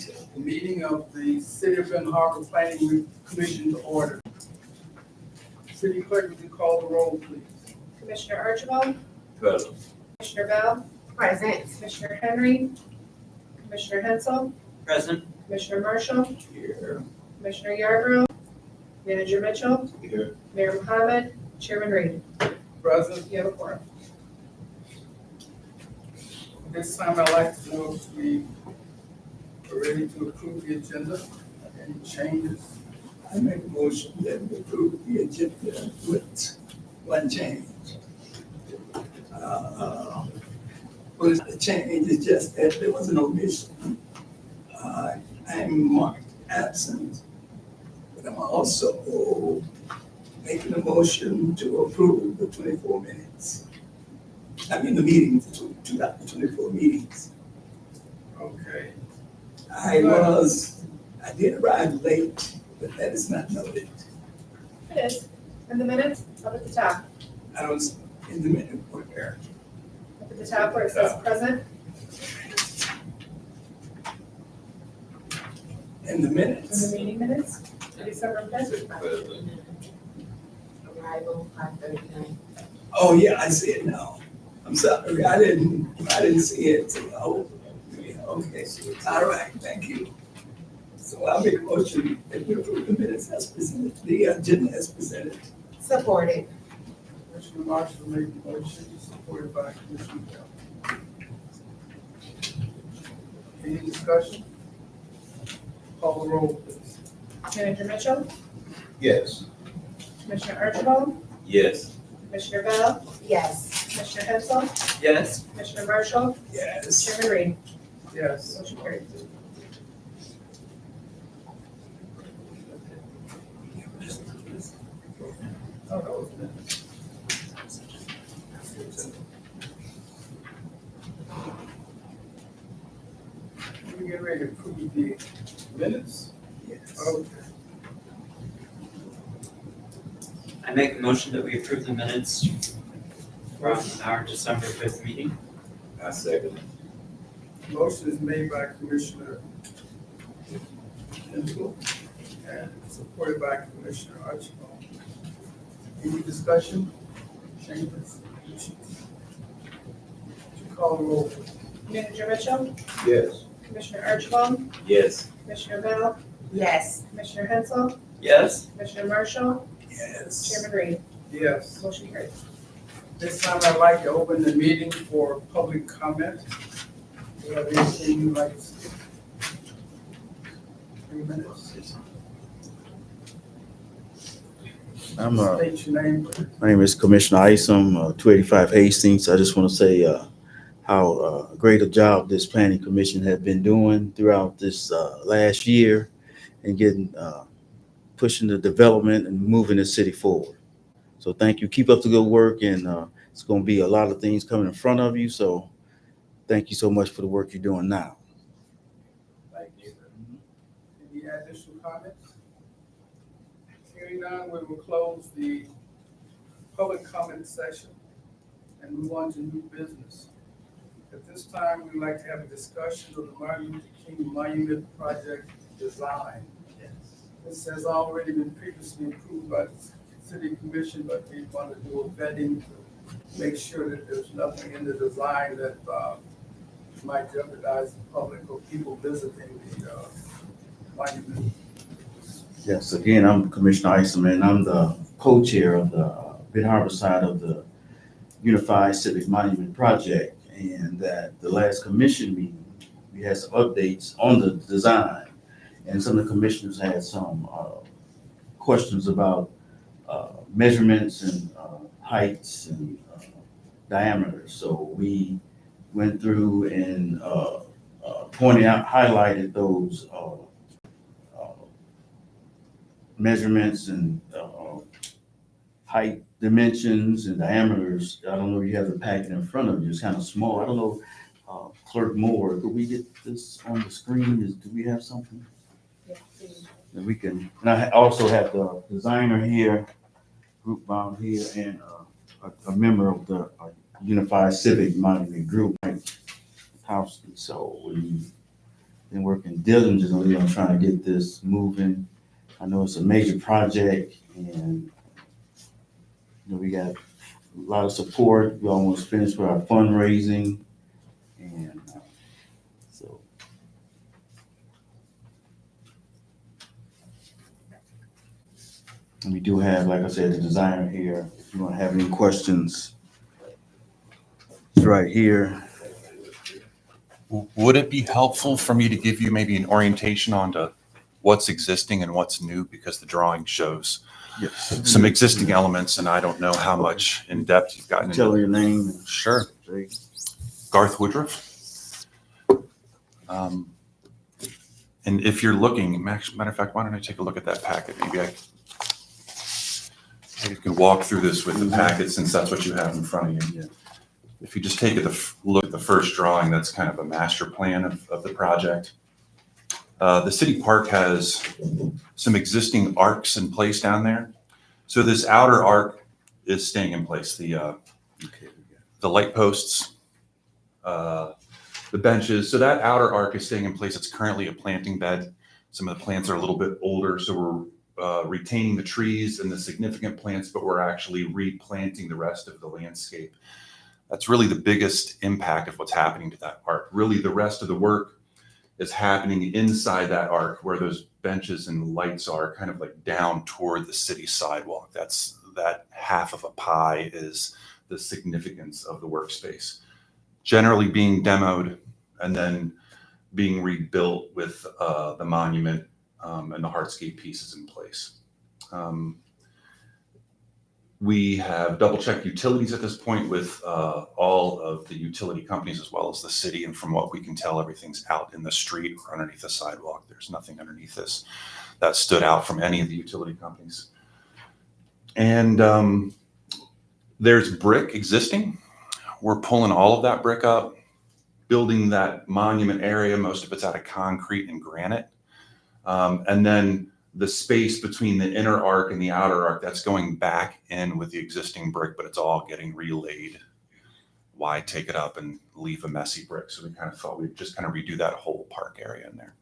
the meeting of the City of Ben Harbor Planning Commission to order. City Clerk, would you call the roll, please? Commissioner Archibald, Present. Commissioner Bell, Present. Commissioner Henry, Commissioner Hensel, Present. Commissioner Marshall, Here. Commissioner Yarborough, Manager Mitchell, Here. Mayor Mohammed, Chairman Reed. Present. You have a quorum. This time I'd like to know if we are ready to approve the agenda. Any changes? I make a motion that we approve the agenda with one change. What is the change? It's just that there was an omission. I'm marked absent, but I'm also making a motion to approve the 24 minutes. I mean, the meetings, 2024 meetings. Okay. I did arrive late, but that is not noted. It is. In the minutes, up at the top. I was in the minute where, Up at the top where it says present. in the In minutes. the meeting minutes, December 5th. Arrival 5:39. Oh, yeah, I see it now. I'm sorry, I didn't see it. Oh, yeah, okay, all right, thank you. So I'll make a motion that we approve the minutes as presented, the agenda as presented. Supported. Commissioner Marshall made the motion, supported by Commissioner Bell. Any discussion? Call the roll, please. Manager Mitchell, Yes. Commissioner Archibald, Yes. Commissioner Bell, Yes. Commissioner Hensel, Yes. Commissioner Marshall, Yes. Chairman Reed. Yes. Motion carried. Oh, that was minutes. We get ready to approve the minutes. Yes. Okay. I make a motion that we approve the minutes from our December 5th meeting. I second. Motion is made by Commissioner Hensel and supported by Commissioner Archibald. Any discussion? Changes? Would you call the roll, please? Manager Mitchell, Yes. Commissioner Archibald, Yes. Commissioner Bell, Yes. Commissioner Hensel, Yes. Commissioner Marshall, Yes. Chairman Reed. Yes. Motion carried. This time I'd like to open the meeting for public comment. Do you have anything you'd like to say? 3 minutes. State your name, please. My name is Commissioner Isom, 285 Hastings. I just want to say how great a job this planning commission has been doing throughout this last year and getting pushing the development and moving the city forward. So thank you. Keep up the good work, and it's going to be a lot of things coming in front of you. So thank you so much for the work you're doing now. Thank you. Any additional comments? Hearing none, we will close the public comment session and move on to new business. At this time, we'd like to have a discussion of the Martin Luther King Monument Project design. This has already been previously approved by the City Commission, but we want to do a vetting to make sure that there's nothing in the design that might jeopardize the public or people visiting the monument. Yes, again, I'm Commissioner Isom, and I'm the co-chair of the Ben Harbor side of the Unified Civic Monument Project. And at the last commission meeting, we had some updates on the design, and some of the commissioners had some questions about measurements and heights and diameters. So we went through and pointed out, highlighted those measurements and height dimensions and diameters. I don't know if you have the packet in front of you. It's kind of small. I don't know, Clerk Moore, could we get this on the screen? Do we have something that we can? And I also have the designer here, group bound here, and a member of the Unified Civic Monument Group, Mike Houston. So we been working diligently on trying to get this moving. I know it's a major project and, we got a lot of support. We almost finished with our fundraising and so. And we do have, like I said, the designer here. If you want to have any questions, it's right here. Would it be helpful for me to give you maybe an orientation onto what's existing and what's new? Because the drawing shows Yes. some existing elements and I don't know how much in depth you've gotten Tell into. your name. Sure. Jake. Garth Woodruff. And if you're looking, matter of fact, why don't I take a look at that packet? Maybe you can walk through this with the packet since that's what you have in front of you. Yeah. If you just take a look at the first drawing, that's kind of a master plan of the project. The city park has some existing arcs in place down there. So this outer arc is staying in place. The light posts, the benches. So that outer arc is staying in place. It's currently a planting bed. Some of the plants are a little bit older, so we're retaining the trees and the significant plants, but we're actually replanting the rest of the landscape. That's really the biggest impact of what's happening to that arc. Really, the rest of the work is happening inside that arc where those benches and lights are, kind of like down toward the city sidewalk. That half of a pie is the significance of the workspace. Generally being demoed and then being rebuilt with the monument and the hardscape pieces in place. We have double-checked utilities at this point with all of the utility companies as well as the city. And from what we can tell, everything's out in the street or underneath the sidewalk. There's nothing underneath this that stood out from any of the utility companies. And there's brick existing. We're pulling all of that brick up, building that monument area. Most of it's out of concrete and granite. And then the space between the inner arc and the outer arc, that's going back in with the existing brick, but it's all getting relaid. Why take it up and leave a messy brick? So we kind of thought we'd just kind of redo that whole park area in there.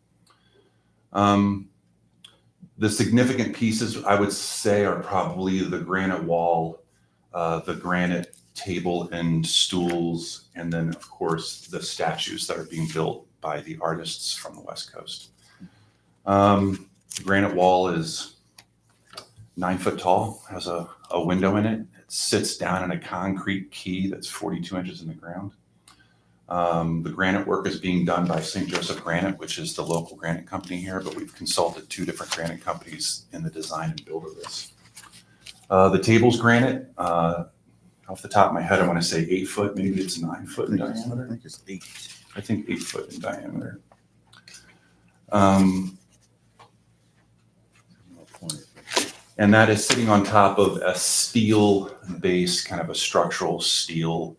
The significant pieces, I would say, are probably the granite wall, the granite table and stools, and then, of course, the statues that are being built by the artists from the West Coast. The granite wall is 9 foot tall, has a window in it. It sits down in a concrete key that's 42 inches in the ground. The granite work is being done by St. Joseph Granite, which is the local granite company here, but we've consulted 2 different granite companies in the design and build of this. The table's granite. Off the top of my head, I want to say 8 foot, maybe it's 9 foot in diameter. I think it's 8. I think 8 foot in diameter. And that is sitting on top of a steel base, kind of a structural steel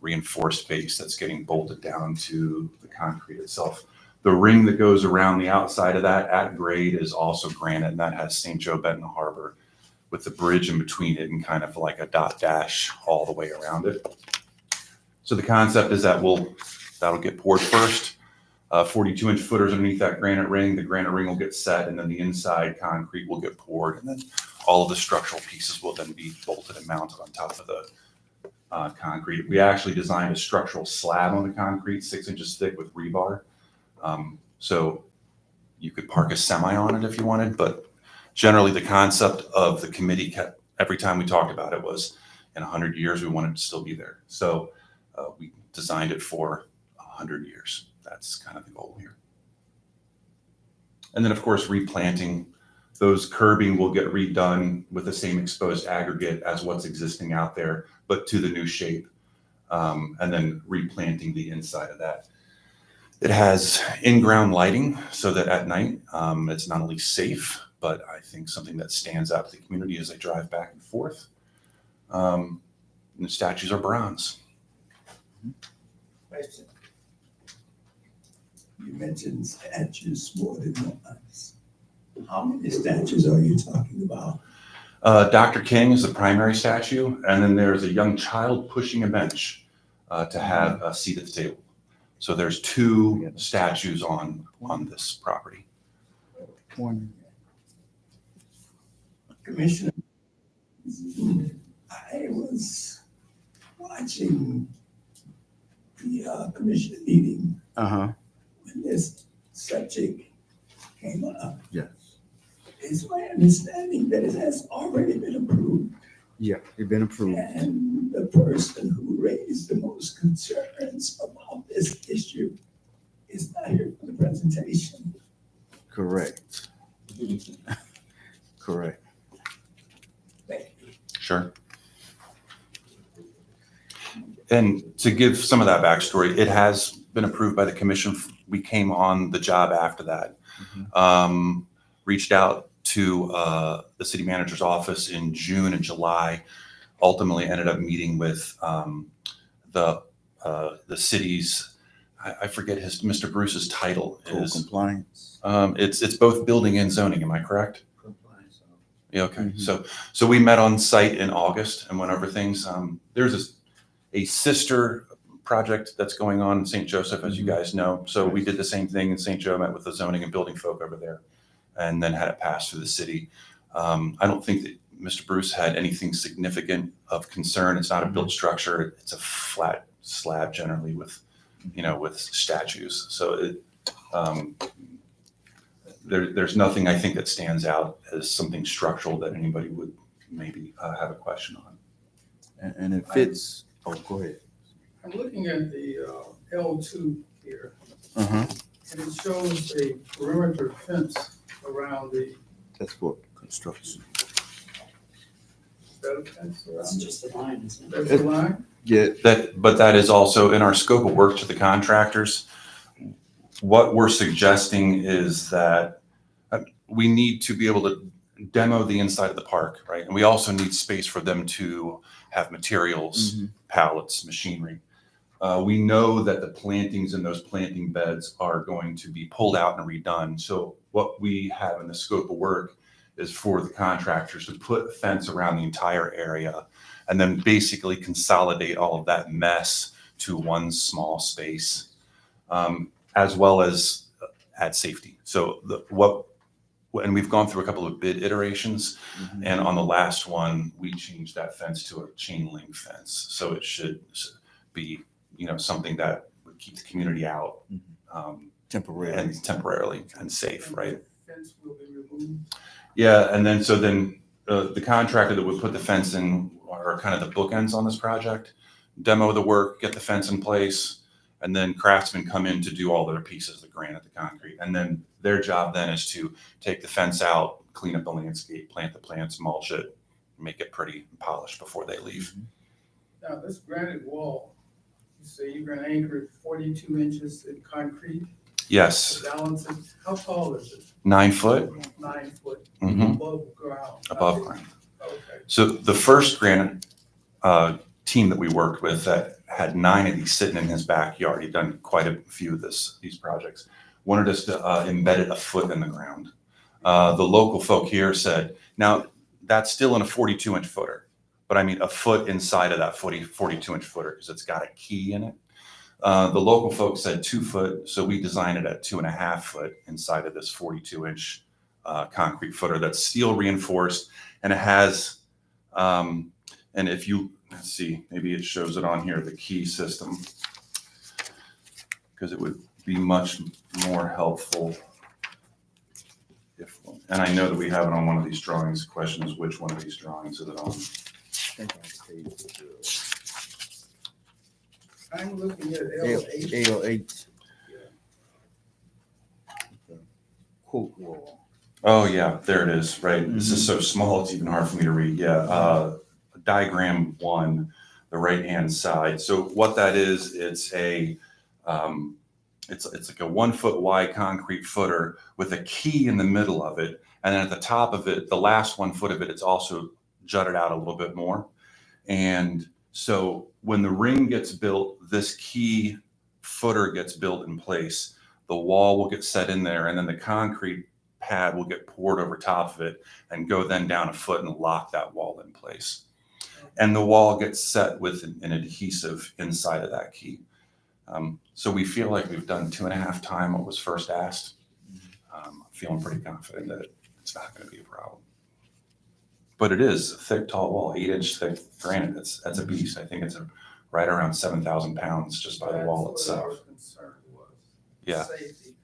reinforced base that's getting bolted down to the concrete itself. The ring that goes around the outside of that at grade is also granite, and that has St. Joe Benton Harbor with the bridge in between it and kind of like a dot dash all the way around it. So the concept is that that'll get poured first. 42-inch footers underneath that granite ring. The granite ring will get set, and then the inside concrete will get poured, and then all of the structural pieces will then be bolted and mounted on top of the concrete. We actually designed a structural slab on the concrete, 6 inches thick with rebar. So you could park a semi on it if you wanted, but generally the concept of the committee kept, every time we talked about it, was in 100 years we wanted it to still be there. So we designed it for 100 years. That's kind of the goal here. And then, of course, replanting. Those curbing will get redone with the same exposed aggregate as what's existing out there, but to the new shape. And then replanting the inside of that. It has in-ground lighting so that at night it's not only safe, but I think something that stands out to the community as they drive back and forth. And the statues are bronze. Question. You mentioned statues more than once. How many statues are you talking about? Dr. King is the primary statue, and then there's a young child pushing a bench to have a seat at the table. So there's two statues on this property. Commissioner, I was watching the commission meeting Uh-huh, when this subject came up. yes. It's my understanding that it has already been approved, Yeah, it's been approved. and the person who raised the most concerns about this issue is not here for the presentation. Correct. Correct. Thank you. Sure. And to give some of that backstory, it has been approved by the commission. We came on the job after that. Reached out to the city manager's office in June and July. Ultimately ended up meeting with the city's, I forget Mr. Bruce's title Code is. compliance. It's both building and zoning, am I correct? Compliance. Yeah, okay. Mhm. So we met on site in August and went over things. There's a sister project that's going on in St. Joseph, as you guys know. So we did the same thing in St. Joe, met with the zoning and building folk over there, and then had it passed through the city. I don't think that Mr. Bruce had anything significant of concern. It's not a built structure. It's a flat slab generally with, with statues. So there's nothing I think that stands out as something structural that anybody would maybe have a question on. And it fits, oh, go ahead. I'm looking at the L2 here, Uh-huh, and it shows a perimeter fence around the, that's for construction. is that a fence around? It's just a line, isn't it? That's the line? Yeah, But that is also in our scope of work to the contractors. What we're suggesting is that we need to be able to demo the inside of the park, right? And we also need space for them to have materials, pallets, machinery. We know that the plantings in those planting beds are going to be pulled out and redone. So what we have in the scope of work is for the contractors to put a fence around the entire area and then basically consolidate all of that mess to one small space, as well as add safety. So and we've gone through a couple of bid iterations, and on the last one, we changed that fence to a chain link fence. So it should be, something that would keep the community out temporary. and temporarily and safe, And right? the fence will be removed. Yeah, and then the contractor that would put the fence in are kind of the bookends on this project. Demo the work, get the fence in place, and then craftsmen come in to do all their pieces, the granite, the concrete. And then their job then is to take the fence out, clean up the landscape, plant the plants, mulch it, make it pretty and polished before they leave. Now, this granite wall, you say you're gonna anchor it 42 inches in concrete, Yes, balance it, how tall is it? 9 foot 9 foot mhm, above ground? above ground. Okay. So the first granite team that we worked with that had 9 of these sitting in his backyard, he'd done quite a few of these projects, wanted us to embed it a foot in the ground. The local folk here said, now that's still in a 42-inch footer, but I mean a foot inside of that 42-inch footer because it's got a key in it. The local folks said 2 foot, so we designed it at 2.5 foot inside of this 42-inch concrete footer that's steel reinforced, and it has, and if you, let's see, maybe it shows it on here, the key system, because it would be much more helpful if, and I know that we have it on one of these drawings. The question is which one of these drawings is it on? I'm looking at L8. L8. Quote wall. Oh, yeah, there it is, right. This is so small, it's even hard for me to read. Yeah, diagram 1, the right-hand side. So what that is, it's like a 1 foot wide concrete footer with a key in the middle of it. And then at the top of it, the last 1 foot of it, it's also jutted out a little bit more. And so when the ring gets built, this key footer gets built in place. The wall will get set in there, and then the concrete pad will get poured over top of it and go then down a foot and lock that wall in place. And the wall gets set with an adhesive inside of that key. So we feel like we've done 2.5 times what was first asked. Feeling pretty confident that it's not going to be a problem. But it is a thick, tall wall, 8-inch thick granite. That's a beast. I think it's right around 7,000 pounds just by the wall That's what our itself. concern was. Yeah. Safety.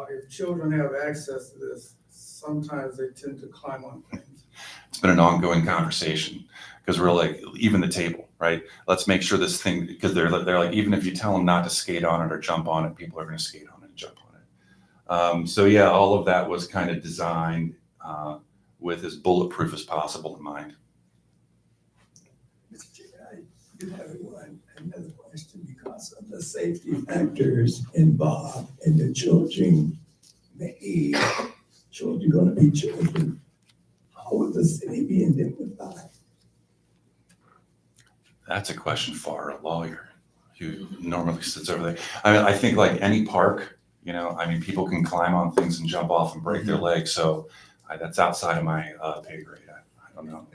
If children have access to this, sometimes they tend to climb on things. It's been an ongoing conversation because we're like, even the table, right? Let's make sure this thing, because they're like, even if you tell them not to skate on it or jump on it, people are going to skate on it and jump on it. So yeah, all of that was kind of designed with as bulletproof as possible in mind. Mr. Chair, I do have another question because of the safety factors involved in the children, the age, children gonna be children. How will the city be indemnified? That's a question for our lawyer who normally sits over there. I mean, I think like any park, people can climb on things and jump off and break their legs. So that's outside of my pay grade. I don't know.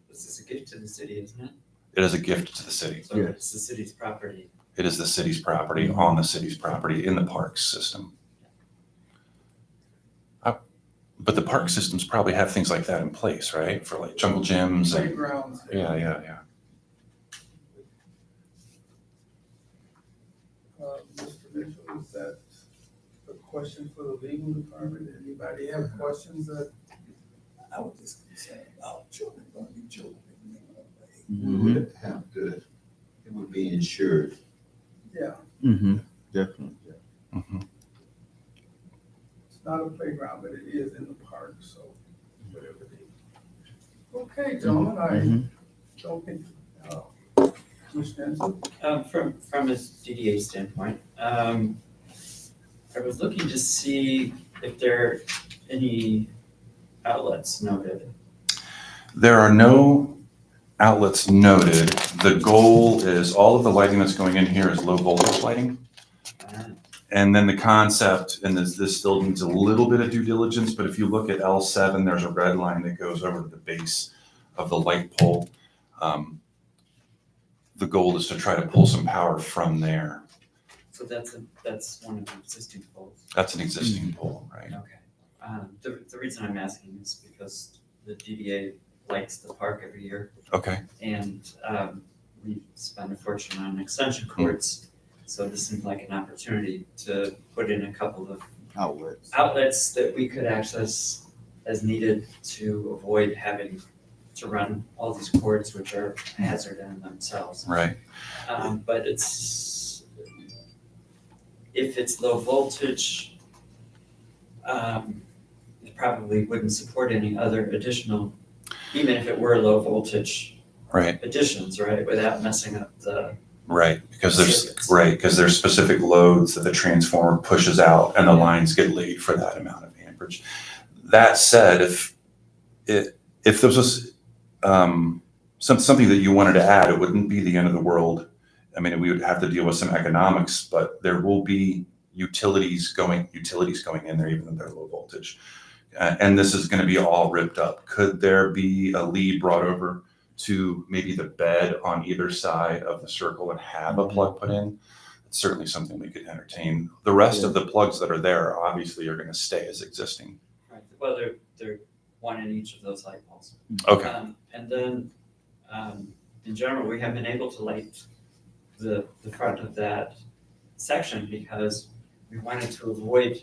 This is a gift to the city, isn't it? It is a gift to the city. So it's the city's property. It is the city's property, on the city's property, in the parks system. But the park systems probably have things like that in place, right? For like jungle gyms and, Playgrounds. yeah. Mr. Mitchell, is that a question for the legal department? Anybody have questions that? I was just concerned about children gonna be children. We would have to, it would be insured. Yeah, Definitely. Mhm. it's not a playground, but it is in the park, so whatever they. Okay, gentlemen, I don't think, Commissioner Ansel? From a DDA standpoint, I was looking to see if there are any outlets noted. There are no outlets noted. The goal is all of the lighting that's going in here is low voltage lighting. And then the concept, and this still needs a little bit of due diligence, but if you look at L7, there's a red line that goes over to the base of the light pole. The goal is to try to pull some power from there. So that's one of the existing poles. That's an existing pole, right? Okay. The reason I'm asking is because the DDA lights the park every year, Okay, and we spend a fortune on extension cords. So this seemed like an opportunity to put in a couple of outlets that we could access as needed to avoid having to run all these cords, which are a hazard in themselves. right. But if it's low voltage, it probably wouldn't support any other additional, even if it were low voltage Right, additions, right, without messing up the. right, because Circuits. there's specific loads that the transformer pushes out and the lines get laid for that amount of amperage. That said, if this was something that you wanted to add, it wouldn't be the end of the world. I mean, we would have to deal with some economics, but there will be utilities going in there, even though they're low voltage. And this is going to be all ripped up. Could there be a lead brought over to maybe the bed on either side of the circle and have a plug put in? It's certainly something we could entertain. The rest of the plugs that are there obviously are going to stay as existing. Right, well, they're one in each of those light poles. Okay, And then, in general, we have been able to light the front of that section because we wanted to avoid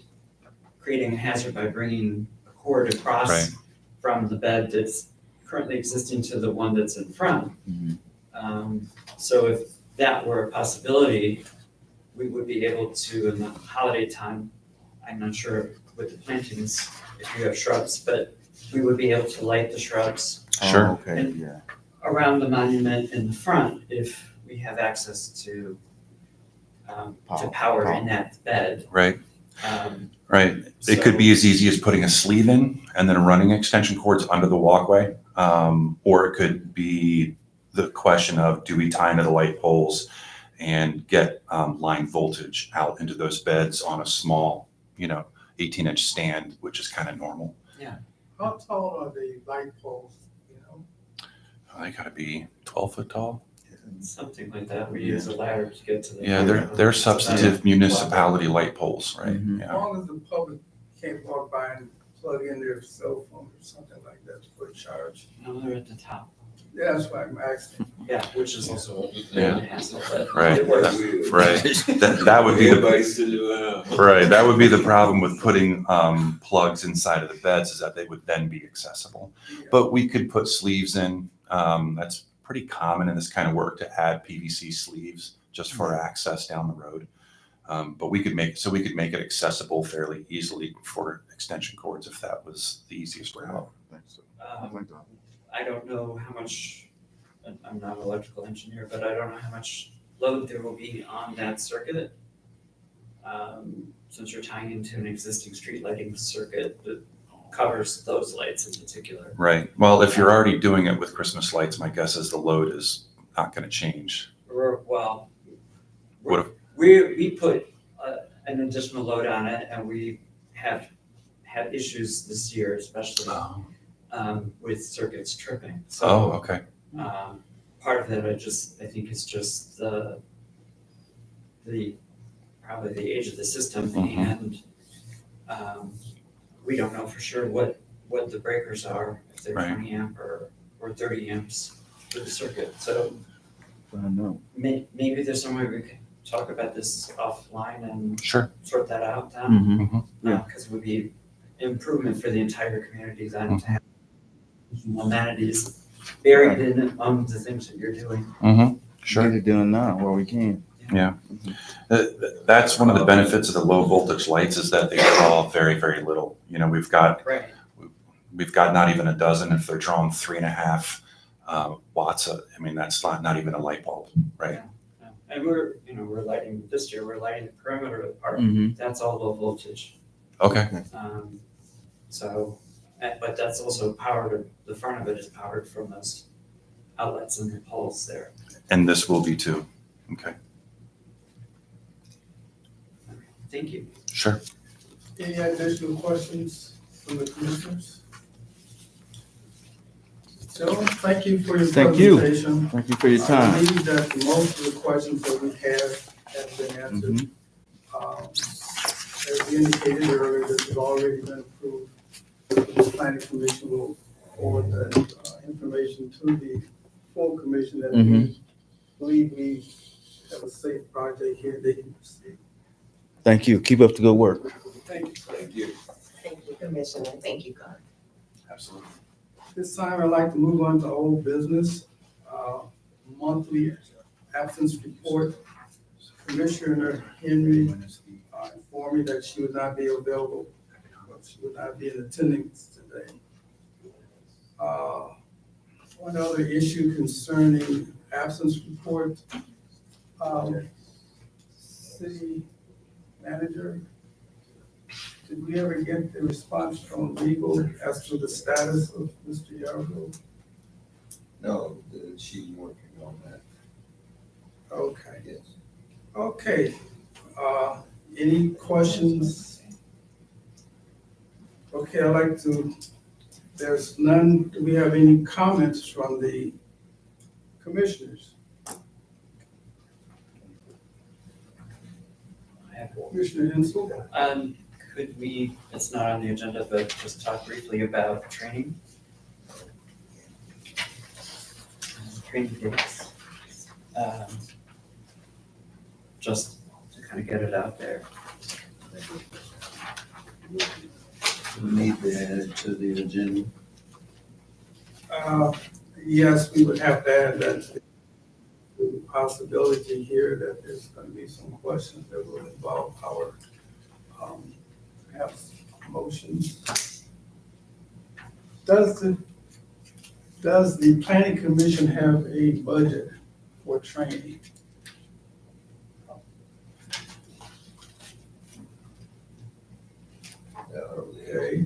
creating a hazard by bringing a cord across Right. from the bed that's currently existing to the one that's in front. So if that were a possibility, we would be able to, in the holiday time, I'm not sure with the plantings, if you have shrubs, but we would be able to light the shrubs Sure. Okay, yeah. around the monument in the front if we have access to power in that bed. right, Um, right. It could be as easy as putting a sleeve in and then running extension cords under the walkway. Or it could be the question of, do we tie into the light poles and get line voltage out into those beds on a small, 18-inch stand, which is kind of normal. How tall are the light poles, They gotta be 12 foot tall. Something like that. We use a ladder to get to the. Yeah, they're substantive municipality light poles, right? Mhm. As Yeah. long as the public can't walk by and plug in their cell phone or something like that for a charge. No, they're at the top. Yeah, that's why I'm asking. Yeah, which is also Yeah. a hassle, but Right, it works. right. That would be the, Everybody's sitting around. right, that would be the problem with putting plugs inside of the beds, is that they would then be accessible. But we could put sleeves in. That's pretty common in this kind of work to add PVC sleeves just for access down the road. But we could make it accessible fairly easily for extension cords if that was the easiest route. I don't know how much, I'm not an electrical engineer, but I don't know how much load there will be on that circuit. Since you're tying into an existing street lighting circuit that covers those lights in particular. Right. Well, if you're already doing it with Christmas lights, my guess is the load is not going to change. Well, What if- we put an additional load on it, and we have had issues this year, especially with circuits tripping. So Oh, okay. part of it, I think is just probably the age of the system, Mhm. and we don't know for sure what the breakers are, if they're Right. 20 amp or 30 amps for the circuit. So I know. maybe there's some way we could talk about this offline and Sure. sort that out then. Mm-hmm. Yeah. Because it would be improvement for the entire community then to have amenities buried in among the things that you're doing. Mm-hmm. Sure. Get it done now while we can. That's one of the benefits of the low voltage lights, is that they draw very, very little. You know, we've got not even a dozen. If they're drawing 3.5 watts, I mean, that's not even a light bulb, right? Yeah. And we're lighting, this year, we're lighting the perimeter of the park. Mm-hmm. That's all low voltage. Okay. But that's also powered, the front of it is powered from those outlets and the poles there. And this will be too. Okay. Thank you. Sure. Any additional questions from the commissioners? Gentlemen, thank you for your Thank you. presentation. Thank you for your I time. believe that most of the questions that we have been answered. As we indicated earlier, this has already been approved. The planning commission will forward that information to the full commission that we believe we have a safe project here they can proceed. Thank you. Keep up the good work. Thank you. Thank you. Thank you, Commissioner. Thank you, God. Absolutely. This time, I'd like to move on to old business, monthly absence report. Commissioner Henry informed me that she would not be available, but she would not be in attendance today. One other issue concerning absence report, city manager, did we ever get the response from legal as to the status of Mr. Yarrow? No, she's working on that, Okay, yes. okay. Any questions? Okay, I'd like to, there's none, do we have any comments from the commissioners? Commissioner Hensel? Could we, it's not on the agenda, but just talk briefly about training? Training dates. Just to kind of get it out there. We need to add it to the agenda. Yes, we would have to add that to the possibility here that there's going to be some questions that will involve our perhaps motions. Does the planning commission have a budget for training? Okay.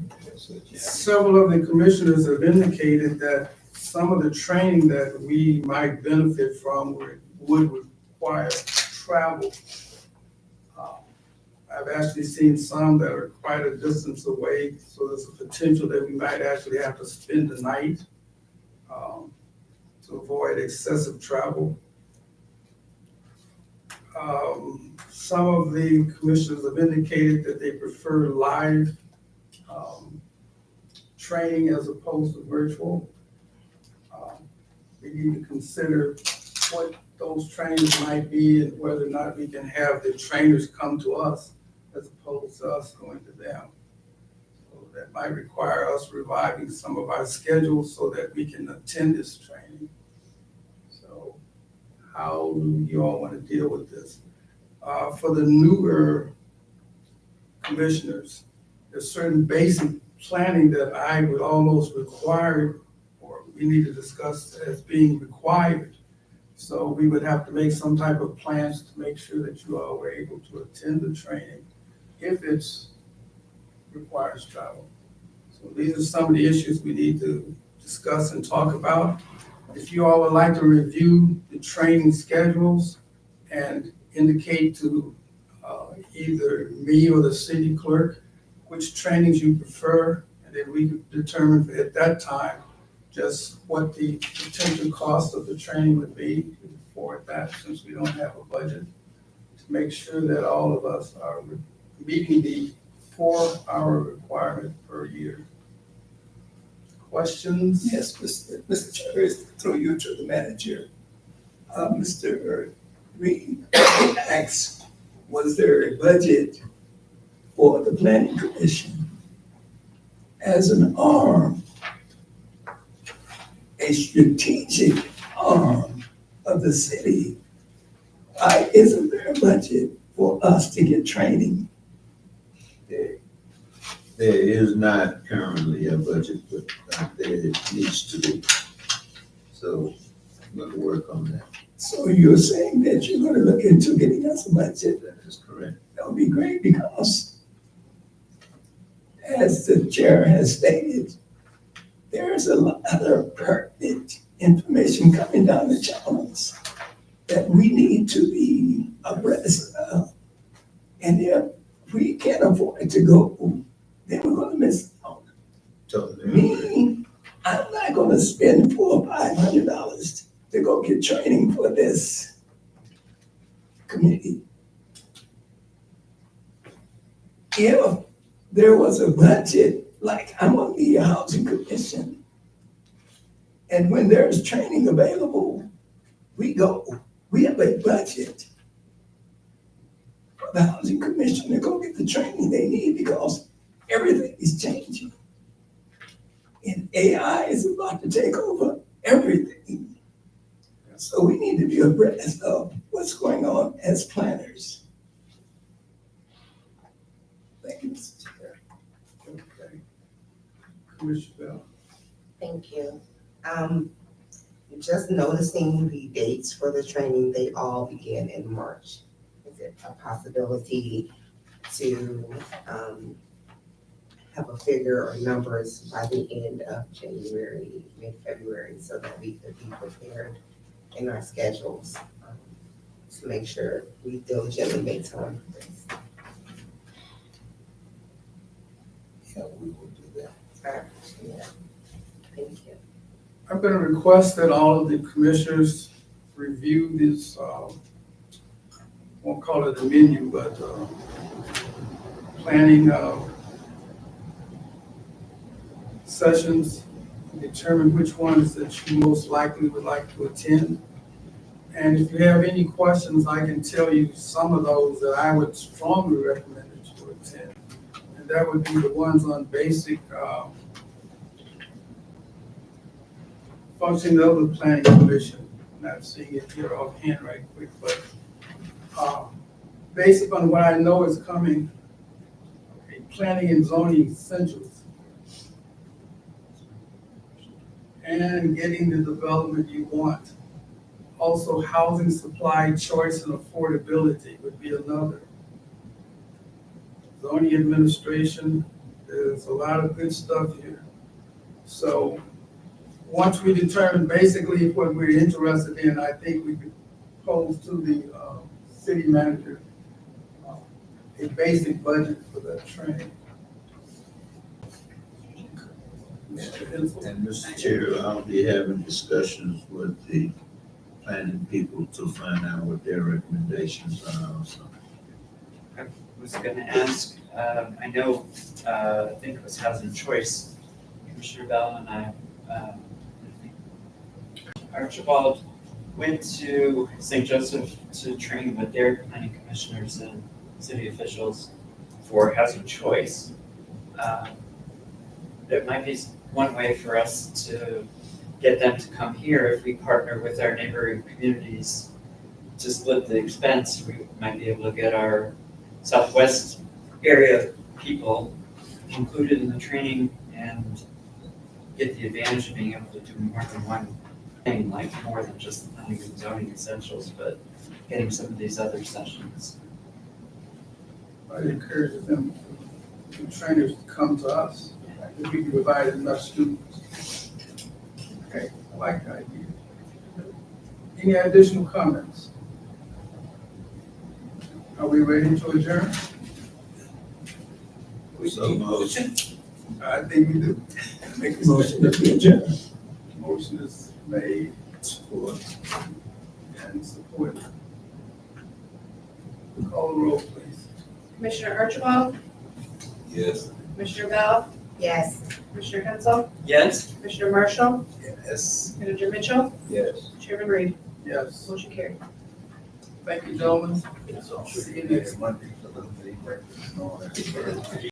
Several of the commissioners have indicated that some of the training that we might benefit from would require travel. I've actually seen some that are quite a distance away, so there's a potential that we might actually have to spend the night to avoid excessive travel. Some of the commissioners have indicated that they prefer live training as opposed to virtual. We need to consider what those trainings might be and whether or not we can have the trainers come to us as opposed to us going to them. So that might require us reviving some of our schedules so that we can attend this training. So how do you all want to deal with this? For the newer commissioners, there's certain basic planning that I would almost require, or we need to discuss as being required. So we would have to make some type of plans to make sure that you all were able to attend the training if it's requires travel. So these are some of the issues we need to discuss and talk about. If you all would like to review the training schedules and indicate to either me or the city clerk which trainings you prefer, and then we could determine at that time just what the potential cost of the training would be for that, since we don't have a budget, to make sure that all of us are meeting the 4-hour requirement per year. Questions? Yes, Mr. Chair, through you to the manager. Mr. Reed asked, was there a budget for the planning commission as an arm, a strategic arm of the city? Why isn't there a budget for us to get training? There is not currently a budget, but there needs to be. So I'm gonna work on that. So you're saying that you're gonna look into getting us a budget? That is correct. That would be great, because as the chair has stated, there's a lot of pertinent information coming down the channels that we need to be abreast of. And if we can't afford to go, then we're gonna miss out. Totally. Me, I'm not gonna spend $400 or $500 to go get training for this committee. If there was a budget, like I'm on the housing commission, and when there's training available, we go. We have a budget for the housing commission to go get the training they need, because everything is changing. And AI is about to take over everything. So we need to be abreast of what's going on as planners. Thank you, Mr. Chair. Okay. Commissioner Bell. Thank you. Just noticing the dates for the training, they all begin in March. Is it a possibility to have a figure or numbers by the end of January, mid-February, so that we could be prepared in our schedules to make sure we diligently make time for this? Yeah, we will do that. I appreciate it. Thank you. I'm going to request that all of the commissioners review this, won't call it a menu, but planning sessions, determine which ones that you most likely would like to attend. And if you have any questions, I can tell you some of those that I would strongly recommend that you attend. And that would be the ones on basic functioning of the planning commission. I'm not seeing it here offhand right quick, but based on what I know is coming, okay, planning and zoning essentials, and getting the development you want. Also, housing supply, choice, and affordability would be another. Zoning administration, there's a lot of good stuff here. So once we determine basically what we're interested in, I think we could pose to the city manager a basic budget for that training. And Mr. Chair, I'll be having discussions with the planning people to find out what their recommendations are also. Was gonna ask, I know, I think it was Housing Choice, Commissioner Bell and I, Archibald went to St. Joseph to train with their planning commissioners and city officials for Housing Choice. There might be one way for us to get them to come here if we partner with our neighboring communities to split the expense. We might be able to get our Southwest area people included in the training and get the advantage of being able to do more than one thing, like more than just planning and zoning essentials, but getting some of these other sessions. I encourage them, the trainers to come to us, if we can provide enough students. Okay, I like the idea. Any additional comments? Are we ready to adjourn? So moved. I think we do. Make a motion that we adjourn. Motion is made, support, and supported. Call the roll, please. Commissioner Archibald, Yes. Commissioner Bell, Yes. Commissioner Hensel, Yes? Commissioner Marshall, Yes. Manager Mitchell, Yes. Chairman Reed. Yes. Motion carried. Thank you, gentlemen. See you next Monday for the breakfast.